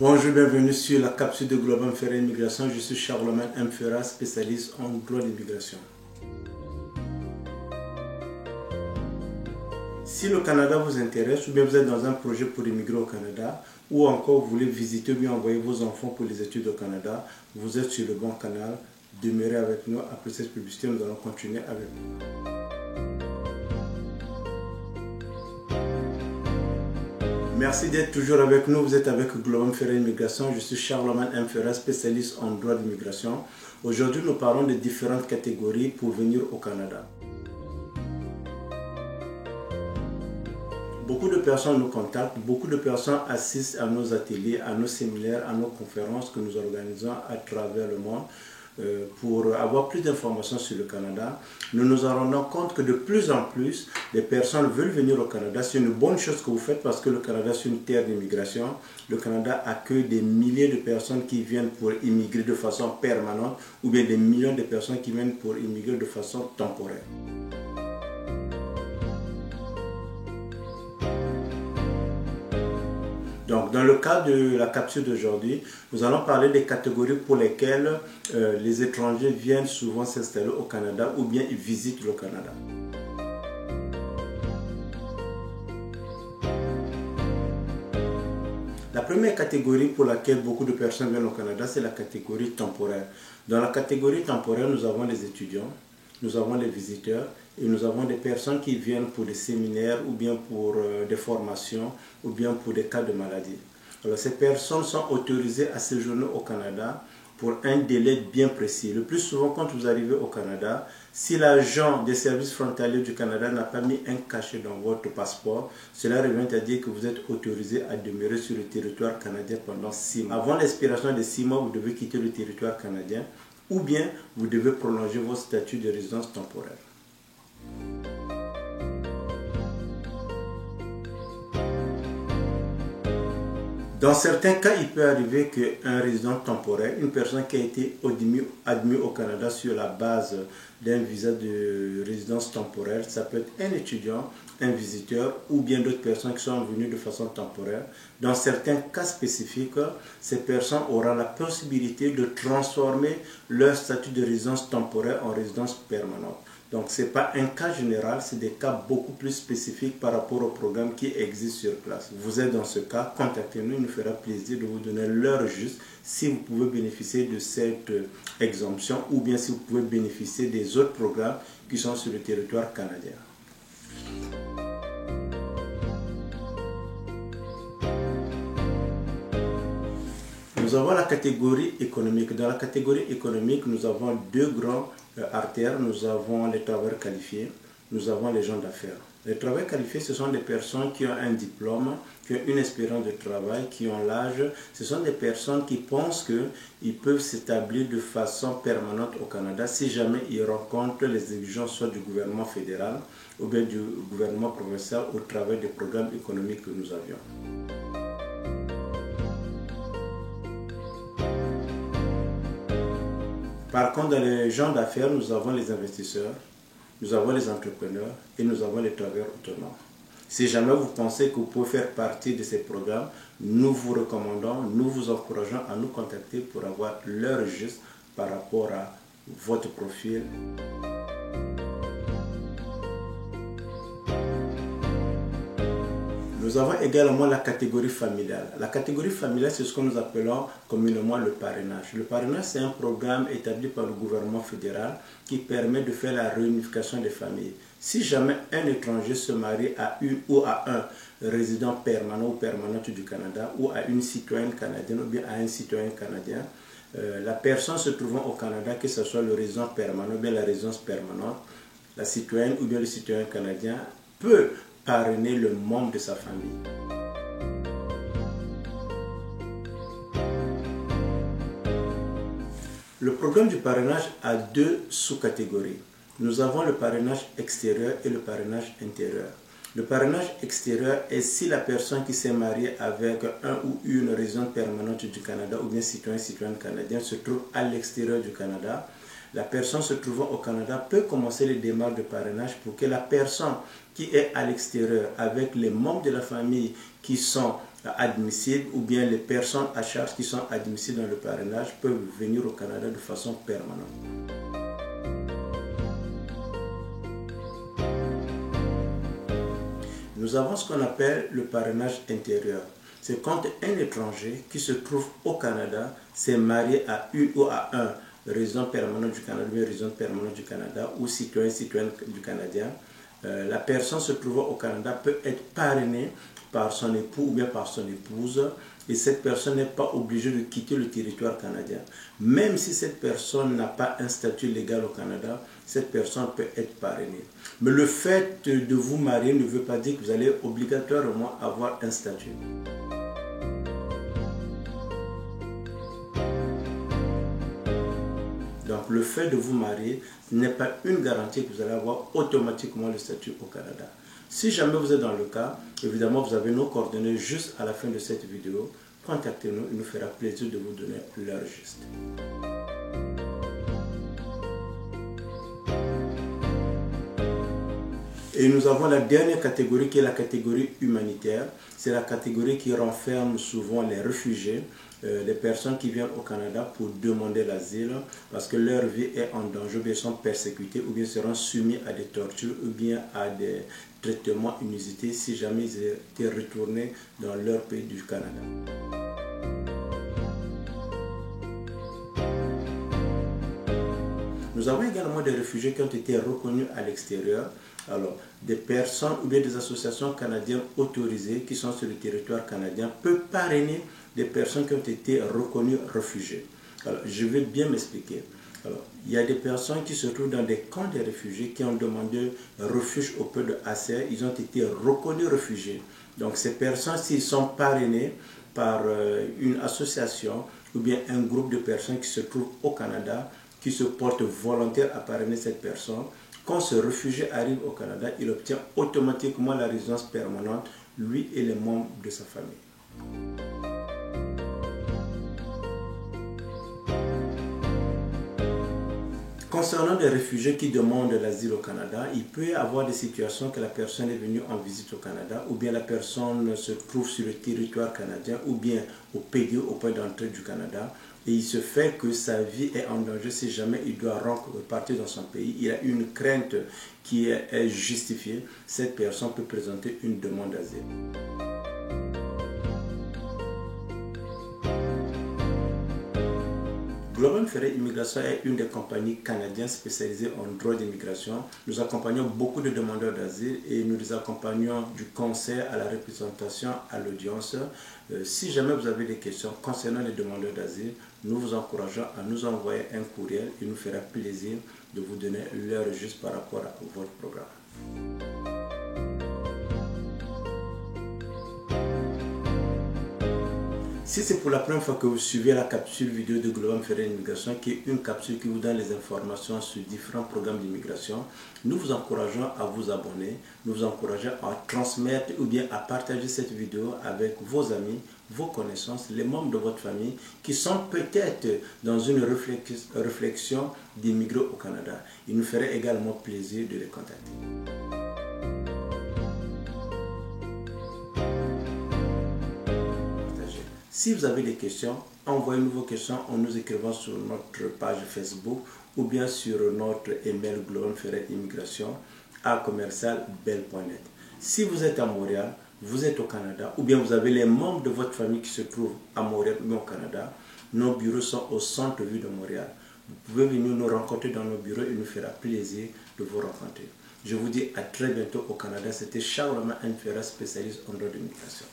Bonjour, bienvenue sur la capsule de Global Ferret Immigration. Je suis Charlemagne M. Ferrat, spécialiste en droit d'immigration. Si le Canada vous intéresse ou bien vous êtes dans un projet pour immigrer au Canada ou encore vous voulez visiter ou bien envoyer vos enfants pour les études au Canada, vous êtes sur le bon canal. Demeurez avec nous. Après cette publicité, nous allons continuer avec vous. Merci d'être toujours avec nous. Vous êtes avec Global Ferret Immigration. Je suis Charlemagne M. Ferrat, spécialiste en droit d'immigration. Aujourd'hui, nous parlons de différentes catégories pour venir au Canada. Beaucoup de personnes nous contactent, beaucoup de personnes assistent à nos ateliers, à nos séminaires, à nos conférences que nous organisons à travers le monde pour avoir plus d'informations sur le Canada. Nous nous en rendons compte que de plus en plus, les personnes veulent venir au Canada. C'est une bonne chose que vous faites parce que le Canada, c'est une terre d'immigration. Le Canada accueille des milliers de personnes qui viennent pour immigrer de façon permanente ou bien des millions de personnes qui viennent pour immigrer de façon temporaire. Donc, dans le cas de la capsule d'aujourd'hui, nous allons parler des catégories pour lesquelles les étrangers viennent souvent s'installer au Canada ou bien ils visitent le Canada. La première catégorie pour laquelle beaucoup de personnes viennent au Canada, c'est la catégorie temporaire. Dans la catégorie temporaire, nous avons les étudiants, nous avons les visiteurs et nous avons des personnes qui viennent pour des séminaires ou bien pour des formations ou bien pour des cas de maladie. Alors, ces personnes sont autorisées à séjourner au Canada pour un délai bien précis. Le plus souvent, quand vous arrivez au Canada, si l'agent des services frontaliers du Canada n'a pas mis un cachet dans votre passeport, cela revient à dire que vous êtes autorisé à demeurer sur le territoire canadien pendant 6 mois. Avant l'expiration des 6 mois, vous devez quitter le territoire canadien ou bien vous devez prolonger votre statut de résidence temporaire. Dans certains cas, il peut arriver qu'un résident temporaire, une personne qui a été admis au Canada sur la base d'un visa de résidence temporaire, ça peut être un étudiant, un visiteur ou bien d'autres personnes qui sont venues de façon temporaire. Dans certains cas spécifiques, ces personnes auront la possibilité de transformer leur statut de résidence temporaire en résidence permanente. Donc, ce n'est pas un cas général, c'est des cas beaucoup plus spécifiques par rapport au programme qui existe sur place. Vous êtes dans ce cas, contactez-nous, il nous fera plaisir de vous donner l'heure juste si vous pouvez bénéficier de cette exemption ou bien si vous pouvez bénéficier des autres programmes qui sont sur le territoire canadien. Nous avons la catégorie économique. Dans la catégorie économique, nous avons deux grands artères. Nous avons les travailleurs qualifiés, nous avons les gens d'affaires. Les travailleurs qualifiés, ce sont des personnes qui ont un diplôme, qui ont une expérience de travail, qui ont l'âge. Ce sont des personnes qui pensent qu'ils peuvent s'établir de façon permanente au Canada si jamais ils rencontrent les exigences soit du gouvernement fédéral ou bien du gouvernement provincial au travers des programmes économiques que nous avions. Par contre, dans les gens d'affaires, nous avons les investisseurs, nous avons les entrepreneurs et nous avons les travailleurs autonomes. Si jamais vous pensez que vous pouvez faire partie de ces programmes, nous vous recommandons, nous vous encourageons à nous contacter pour avoir l'heure juste par rapport à votre profil. Nous avons également la catégorie familiale. La catégorie familiale, c'est ce que nous appelons communément le parrainage. Le parrainage, c'est un programme établi par le gouvernement fédéral qui permet de faire la réunification des familles. Si jamais un étranger se marie à une ou à un résident permanent ou permanente du Canada ou à une citoyenne canadienne ou bien à un citoyen canadien, la personne se trouvant au Canada, que ce soit le résident permanent ou bien la résidence permanente, la citoyenne ou bien le citoyen canadien peut parrainer le membre de sa famille. Le programme du parrainage a deux sous-catégories. Nous avons le parrainage extérieur et le parrainage intérieur. Le parrainage extérieur est si la personne qui s'est mariée avec un ou une résidente permanente du Canada ou bien citoyenne canadien se trouve à l'extérieur du Canada. La personne se trouvant au Canada peut commencer les démarches de parrainage pour que la personne qui est à l'extérieur avec les membres de la famille qui sont admissibles ou bien les personnes à charge qui sont admissibles dans le parrainage peuvent venir au Canada de façon permanente. Nous avons ce qu'on appelle le parrainage intérieur. C'est quand un étranger qui se trouve au Canada s'est marié à une ou à un résident permanent du Canada, ou résident permanent du Canada ou citoyen du Canadien. La personne se trouvant au Canada peut être parrainée par son époux ou bien par son épouse, et cette personne n'est pas obligée de quitter le territoire canadien. Même si cette personne n'a pas un statut légal au Canada, cette personne peut être parrainée. Mais le fait de vous marier ne veut pas dire que vous allez obligatoirement avoir un statut. Donc le fait de vous marier n'est pas une garantie que vous allez avoir automatiquement le statut au Canada. Si jamais vous êtes dans le cas, évidemment vous avez nos coordonnées juste à la fin de cette vidéo. Contactez-nous, il nous fera plaisir de vous donner l'heure juste. Et nous avons la dernière catégorie qui est la catégorie humanitaire. C'est la catégorie qui renferme souvent les réfugiés, les personnes qui viennent au Canada pour demander l'asile parce que leur vie est en danger, ou bien sont persécutées, ou bien seront soumis à des tortures, ou bien à des traitements inusités si jamais ils étaient retournés dans leur pays du Canada. Nous avons également des réfugiés qui ont été reconnus à l'extérieur. Alors, des personnes ou bien des associations canadiennes autorisées qui sont sur le territoire canadien peuvent parrainer des personnes qui ont été reconnues réfugiés. Alors, je vais bien m'expliquer. Alors, il y a des personnes qui se trouvent dans des camps de réfugiés qui ont demandé refuge auprès de HCR. Ils ont été reconnus réfugiés. Donc, ces personnes, s'ils sont parrainés par une association ou bien un groupe de personnes qui se trouvent au Canada, qui se portent volontaires à parrainer cette personne, quand ce réfugié arrive au Canada, il obtient automatiquement la résidence permanente, lui et les membres de sa famille. Concernant les réfugiés qui demandent l'asile au Canada, il peut y avoir des situations que la personne est venue en visite au Canada, ou bien la personne se trouve sur le territoire canadien, ou bien au pays, au point d'entrée du Canada, et il se fait que sa vie est en danger si jamais il doit repartir dans son pays. Il a une crainte qui est justifiée. Cette personne peut présenter une demande d'asile. Global Ferret Immigration est une des compagnies canadiennes spécialisées en droit d'immigration. Nous accompagnons beaucoup de demandeurs d'asile et nous les accompagnons du conseil à la représentation à l'audience. Si jamais vous avez des questions concernant les demandeurs d'asile, nous vous encourageons à nous envoyer un courriel. Il nous fera plaisir de vous donner l'heure juste par rapport à votre programme. Si c'est pour la première fois que vous suivez la capsule vidéo de Global Ferret Immigration, qui est une capsule qui vous donne les informations sur différents programmes d'immigration, nous vous encourageons à vous abonner, nous vous encourageons à transmettre ou bien à partager cette vidéo avec vos amis, vos connaissances, les membres de votre famille qui sont peut-être dans une réflexion d'immigrer au Canada. Il nous ferait également plaisir de les contacter. Si vous avez des questions, envoyez-nous vos questions en nous écrivant sur notre page Facebook ou bien sur notre email globalferretimmigration@commercialbell.net. Si vous êtes à Montréal, vous êtes au Canada ou bien vous avez les membres de votre famille qui se trouvent à Montréal ou au Canada, nos bureaux sont au centre-ville de Montréal. Vous pouvez venir nous rencontrer dans nos bureaux et nous fera plaisir de vous rencontrer. Je vous dis à très bientôt au Canada. C'était Charles Romain, un spécialiste en droit d'immigration.